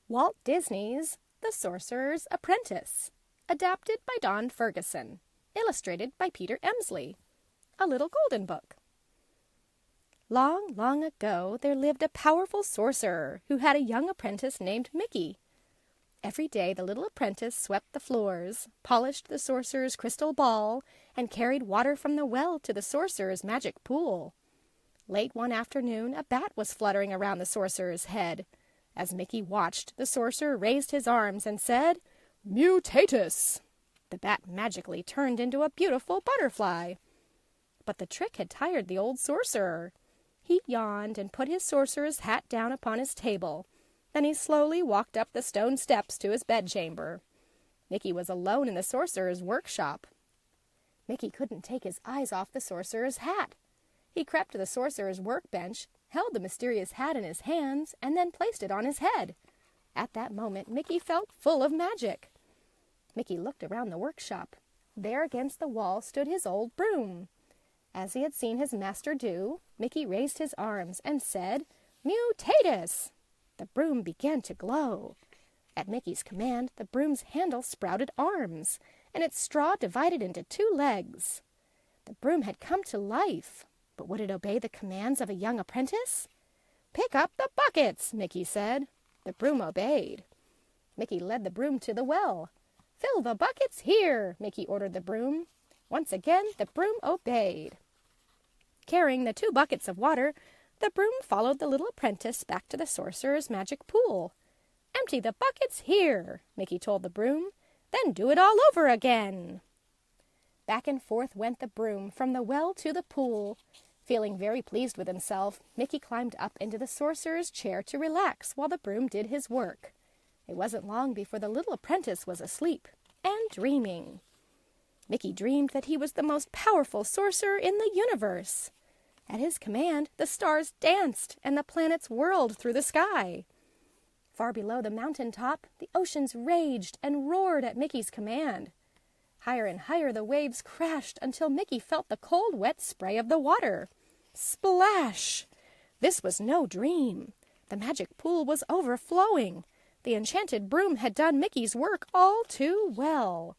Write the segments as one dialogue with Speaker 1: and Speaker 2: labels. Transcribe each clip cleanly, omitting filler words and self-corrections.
Speaker 1: Walt Disney's The Sorcerer's Apprentice, adapted by Don Ferguson, illustrated by Peter Emsley. A Little Golden Book. Long, long ago, there lived a powerful sorcerer who had a young apprentice named Mickey. Every day the little apprentice swept the floors, polished the sorcerer's crystal ball, and carried water from the well to the sorcerer's magic pool. Late one afternoon, a bat was fluttering around the sorcerer's head. As Mickey watched, the sorcerer raised his arms and said, "Mutatus!" The bat magically turned into a beautiful butterfly. But the trick had tired the old sorcerer. He yawned and put his sorcerer's hat down upon his table. Then he slowly walked up the stone steps to his bedchamber. Mickey was alone in the sorcerer's workshop. Mickey couldn't take his eyes off the sorcerer's hat. He crept to the sorcerer's workbench, held the mysterious hat in his hands, and then placed it on his head. At that moment, Mickey felt full of magic. Mickey looked around the workshop. There against the wall stood his old broom. As he had seen his master do, Mickey raised his arms and said, "Mutatus!" The broom began to glow. At Mickey's command, the broom's handle sprouted arms, and its straw divided into 2 legs. The broom had come to life. But would it obey the commands of a young apprentice? "Pick up the buckets," Mickey said. The broom obeyed. Mickey led the broom to the well. "Fill the buckets here," Mickey ordered the broom. Once again, the broom obeyed. Carrying the 2 buckets of water, the broom followed the little apprentice back to the sorcerer's magic pool. "Empty the buckets here," Mickey told the broom. "Then do it all over again." Back and forth went the broom from the well to the pool. Feeling very pleased with himself, Mickey climbed up into the sorcerer's chair to relax while the broom did his work. It wasn't long before the little apprentice was asleep and dreaming. Mickey dreamed that he was the most powerful sorcerer in the universe. At his command, the stars danced and the planets whirled through the sky. Far below the mountain top, the oceans raged and roared at Mickey's command. Higher and higher the waves crashed until Mickey felt the cold, wet spray of the water. Splash! This was no dream. The magic pool was overflowing. The enchanted broom had done Mickey's work all too well.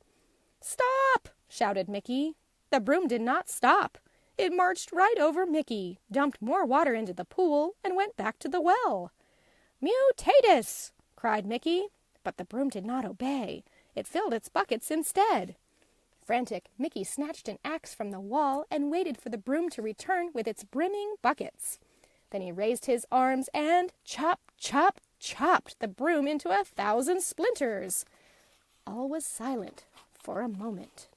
Speaker 1: "Stop!" shouted Mickey. The broom did not stop. It marched right over Mickey, dumped more water into the pool, and went back to the well. "Mutatus!" cried Mickey. But the broom did not obey. It filled its buckets instead. Frantic, Mickey snatched an axe from the wall and waited for the broom to return with its brimming buckets. Then he raised his arms and chop, chop, chopped the broom into 1,000 splinters. All was silent for a moment.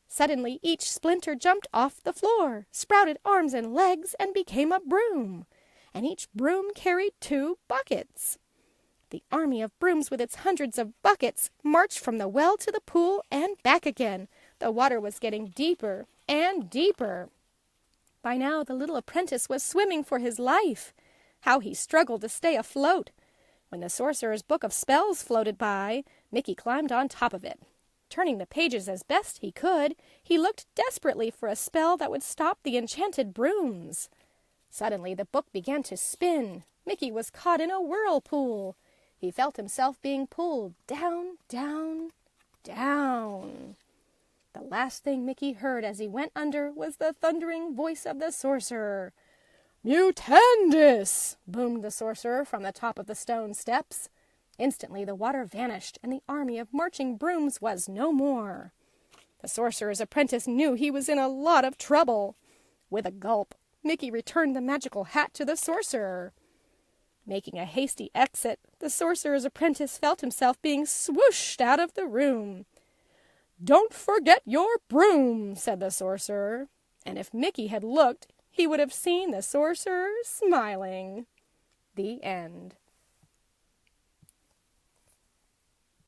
Speaker 1: Suddenly, each splinter jumped off the floor, sprouted arms and legs, and became a broom. And each broom carried 2 buckets. The army of brooms with its hundreds of buckets marched from the well to the pool and back again. The water was getting deeper and deeper. By now the little apprentice was swimming for his life. How he struggled to stay afloat. When the sorcerer's book of spells floated by, Mickey climbed on top of it. Turning the pages as best he could, he looked desperately for a spell that would stop the enchanted brooms. Suddenly the book began to spin. Mickey was caught in a whirlpool. He felt himself being pulled down, down, down. The last thing Mickey heard as he went under was the thundering voice of the sorcerer. "Mutandis!" boomed the sorcerer from the top of the stone steps. Instantly the water vanished, and the army of marching brooms was no more. The sorcerer's apprentice knew he was in a lot of trouble. With a gulp, Mickey returned the magical hat to the sorcerer. Making a hasty exit, the sorcerer's apprentice felt himself being swooshed out of the room. "Don't forget your broom," said the sorcerer. And if Mickey had looked, he would have seen the sorcerer smiling. The end.